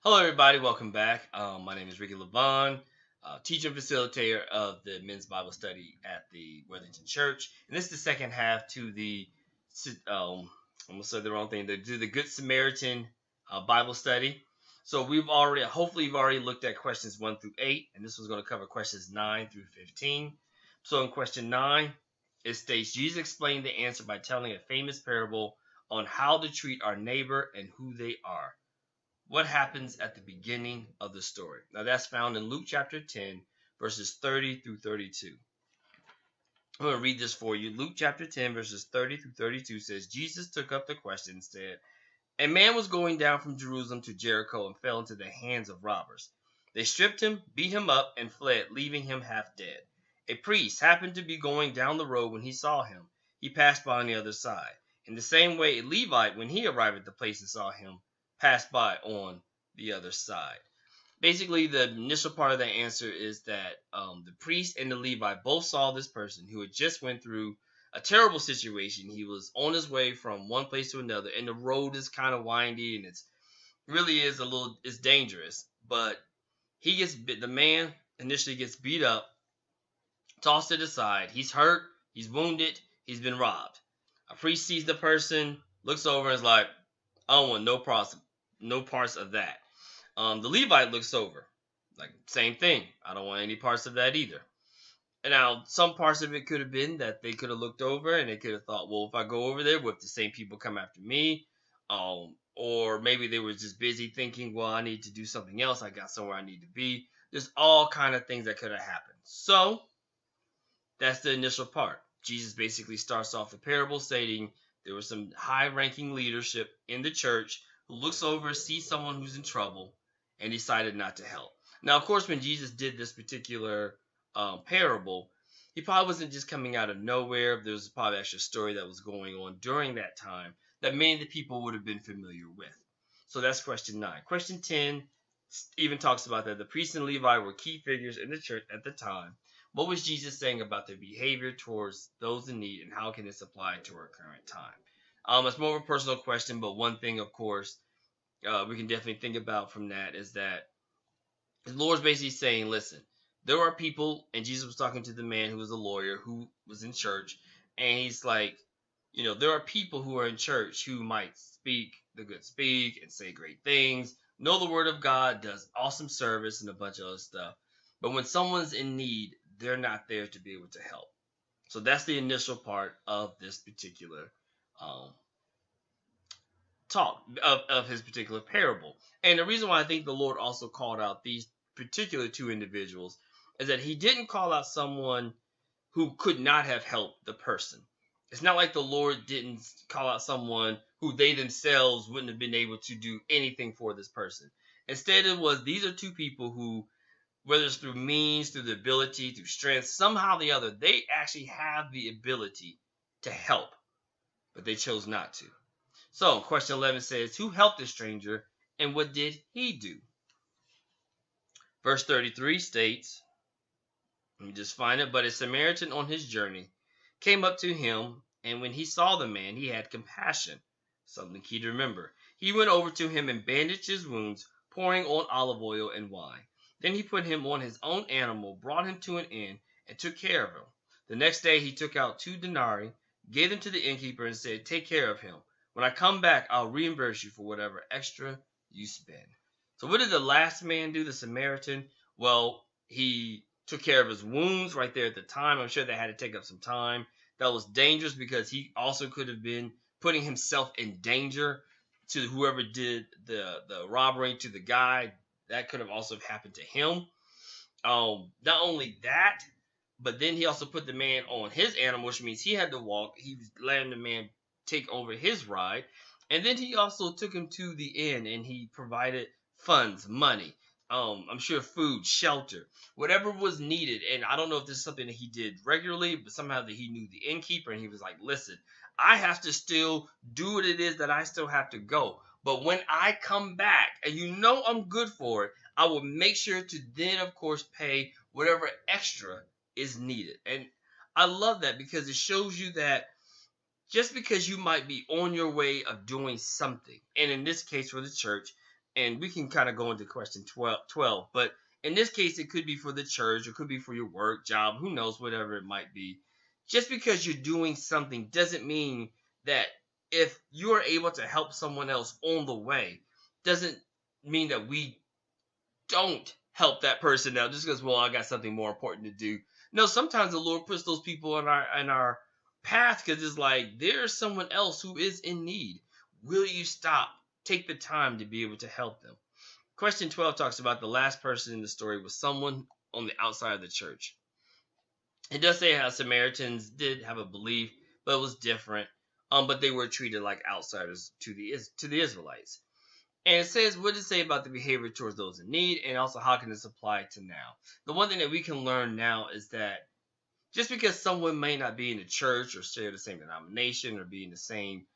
Hello, everybody. Welcome back. My name is Ricky Levon, teacher and facilitator of the men's Bible study at the Worthington Church. And this is the second half to the, I'm going to say the wrong thing, to the Good Samaritan Bible study. So hopefully, you've already looked at questions 1 through 8, and this was going to cover questions 9 through 15. So in question 9, it states, Jesus explained the answer by telling a famous parable on how to treat our neighbor and who they are. What happens at the beginning of the story? Now that's found in Luke chapter 10, verses 30 through 32. I'm going to read this for you. Luke chapter 10, verses 30 through 32 says, Jesus took up the question and said, a man was going down from Jerusalem to Jericho and fell into the hands of robbers. They stripped him, beat him up, and fled, leaving him half dead. A priest happened to be going down the road when he saw him. He passed by on the other side. In the same way, a Levite, when he arrived at the place and saw him, passed by on the other side. Basically, the initial part of the answer is that the priest and the Levite both saw this person who had just went through a terrible situation. He was on his way from one place to another, and the road is kind of windy, and it's dangerous. But the man initially gets beat up, tossed to the side. He's hurt, he's wounded, he's been robbed. A priest sees the person, looks over, and is like, I don't want no parts of that. The Levite looks over, like, same thing. I don't want any parts of that either. And now, some parts of it could have been that they could have looked over and they could have thought, well, if I go over there, what if the same people come after me? Or maybe they were just busy thinking, well, I need to do something else. I got somewhere I need to be. There's all kind of things that could have happened. So, that's the initial part. Jesus basically starts off the parable stating there was some high-ranking leadership in the church who looks over, sees someone who's in trouble, and decided not to help. Now, of course, when Jesus did this particular parable, he probably wasn't just coming out of nowhere. There was probably actually a story that was going on during that time that many of the people would have been familiar with. So that's question 9. Question 10 even talks about that the priests and Levi were key figures in the church at the time. What was Jesus saying about their behavior towards those in need, and how can this apply to our current time? It's more of a personal question, but one thing, of course, we can definitely think about from that is that the Lord's basically saying, listen, there are people, and Jesus was talking to the man who was a lawyer who was in church, and he's like, there are people who are in church who might speak the good speak and say great things, know the word of God, does awesome service and a bunch of other stuff. But when someone's in need, they're not there to be able to help. So that's the initial part of this particular talk of his particular parable. And the reason why I think the Lord also called out these particular two individuals is that he didn't call out someone who could not have helped the person. It's not like the Lord didn't call out someone who they themselves wouldn't have been able to do anything for this person. Instead, it was these are two people who, whether it's through means, through the ability, through strength, somehow or the other, they actually have the ability to help, but they chose not to. So, question 11 says, who helped the stranger, and what did he do? Verse 33 states, let me just find it, but a Samaritan on his journey came up to him, and when he saw the man, he had compassion. Something key to remember. He went over to him and bandaged his wounds, pouring on olive oil and wine. Then he put him on his own animal, brought him to an inn, and took care of him. The next day he took out 2 denarii, gave them to the innkeeper, and said, take care of him. When I come back, I'll reimburse you for whatever extra you spend. So what did the last man do, the Samaritan? Well, he took care of his wounds right there at the time. I'm sure that had to take up some time. That was dangerous because he also could have been putting himself in danger to whoever did the robbery, to the guy. That could have also happened to him. Not only that, but then he also put the man on his animal, which means he had to walk. He was letting the man take over his ride. And then he also took him to the inn, and he provided funds, money, I'm sure food, shelter, whatever was needed. And I don't know if this is something that he did regularly, but somehow that he knew the innkeeper, and he was like, listen, I have to still do what it is that I still have to go. But when I come back, and I'm good for it, I will make sure to then, of course, pay whatever extra is needed. And I love that because it shows you that just because you might be on your way of doing something, and in this case for the church, And we can kind of go into question 12. But in this case, it could be for the church, it could be for your work, job, who knows, whatever it might be. Just because you're doing something doesn't mean that if you're able to help someone else on the way, doesn't mean that we don't help that person out just because, well, I got something more important to do. No, sometimes the Lord puts those people in our path because it's like there's someone else who is in need. Will you stop? Take the time to be able to help them. Question 12 talks about the last person in the story was someone on the outside of the church. It does say how Samaritans did have a belief, but it was different. But they were treated like outsiders to the Israelites. And it says, what does it say about the behavior towards those in need, and also how can this apply to now? The one thing that we can learn now is that just because someone may not be in the church or share the same denomination or be in the same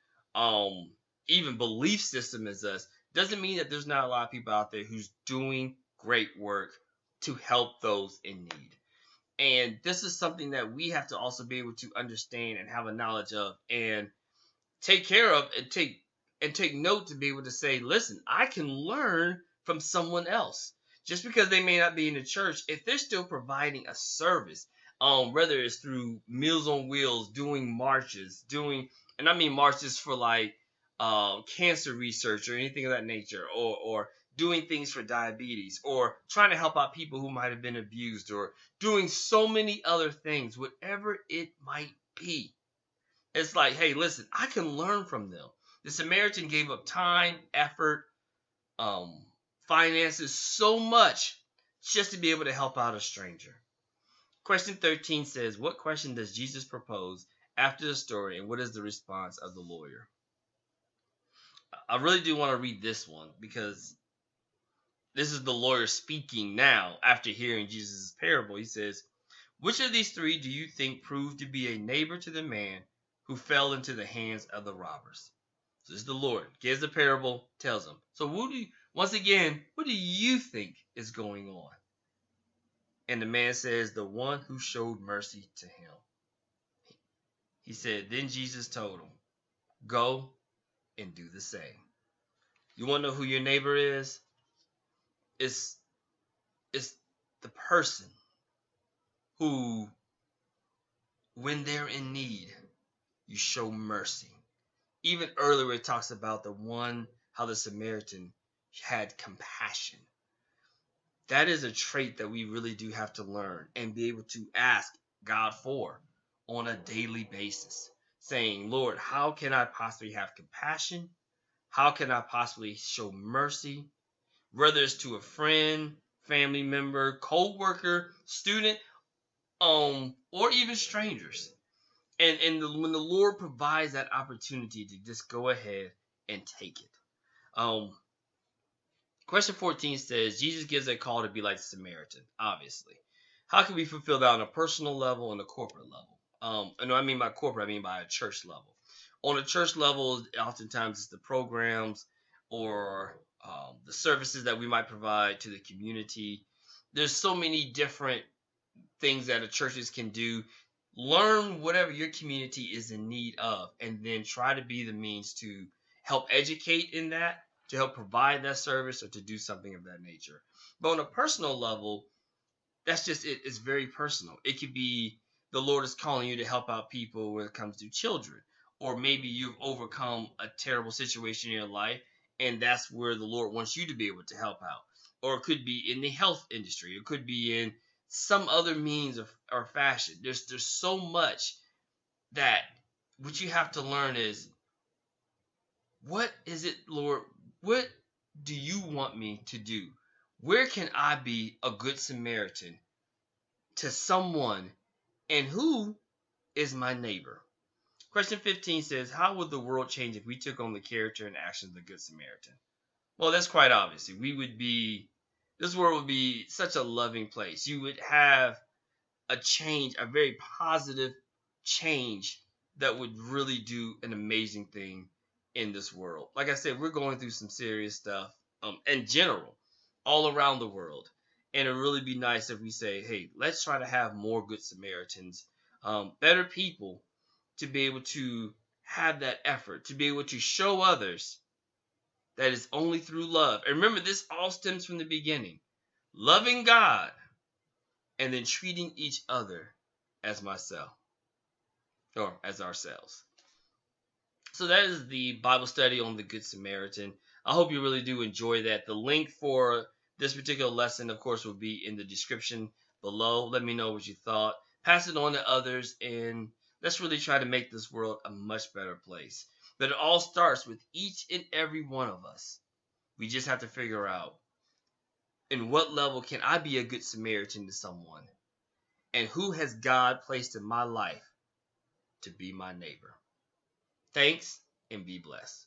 even belief system as us, doesn't mean that there's not a lot of people out there who's doing great work to help those in need. And this is something that we have to also be able to understand and have a knowledge of and take care of and take note to be able to say, listen, I can learn from someone else. Just because they may not be in the church, if they're still providing a service, whether it's through Meals on Wheels, doing marches, and I mean marches for like cancer research or anything of that nature, or doing things for diabetes, or trying to help out people who might have been abused, or doing so many other things, whatever it might be. It's like, hey, listen, I can learn from them. The Samaritan gave up time, effort, finances, so much just to be able to help out a stranger. Question 13 says, what question does Jesus propose after the story, and what is the response of the lawyer? I really do want to read this one because this is the lawyer speaking now after hearing Jesus' parable. He says, which of these three do you think proved to be a neighbor to the man who fell into the hands of the robbers? So this is the Lord. Gives the parable, tells him. So once again, what do you think is going on? And the man says, the one who showed mercy to him. He said, then Jesus told him, go and do the same. You want to know who your neighbor is? It's the person who, when they're in need, you show mercy. Even earlier it talks about how the Samaritan had compassion. That is a trait that we really do have to learn and be able to ask God for on a daily basis. Saying, Lord, how can I possibly have compassion? How can I possibly show mercy? Whether it's to a friend, family member, co-worker, student, or even strangers. And when the Lord provides that opportunity to just go ahead and take it. Question 14 says, Jesus gives a call to be like the Samaritan, obviously. How can we fulfill that on a personal level and a corporate level? And I mean by corporate, I mean by a church level. On a church level, oftentimes it's the programs or the services that we might provide to the community. There's so many different things that the churches can do. Learn whatever your community is in need of, and then try to be the means to help educate in that, to help provide that service, or to do something of that nature. But on a personal level, that's just it. It's very personal. It could be the Lord is calling you to help out people when it comes to children, or maybe you've overcome a terrible situation in your life, and that's where the Lord wants you to be able to help out. Or it could be in the health industry. It could be in some other means or fashion. There's so much that what you have to learn is, what is it, Lord? What do you want me to do? Where can I be a good Samaritan to someone, and who is my neighbor? Question 15 says, how would the world change if we took on the character and actions of the Good Samaritan? Well, that's quite obvious. This world would be such a loving place. You would have a change, a very positive change that would really do an amazing thing in this world. Like I said, we're going through some serious stuff in general, all around the world. And it would really be nice if we say, hey, let's try to have more Good Samaritans, better people, to be able to have that effort, to be able to show others that is only through love. And remember, this all stems from the beginning. Loving God and then treating each other as myself or as ourselves. So that is the Bible study on the Good Samaritan. I hope you really do enjoy that. The link for this particular lesson, of course, will be in the description below. Let me know what you thought. Pass it on to others, and let's really try to make this world a much better place. But it all starts with each and every one of us. We just have to figure out, in what level can I be a good Samaritan to someone? And who has God placed in my life to be my neighbor? Thanks, and be blessed.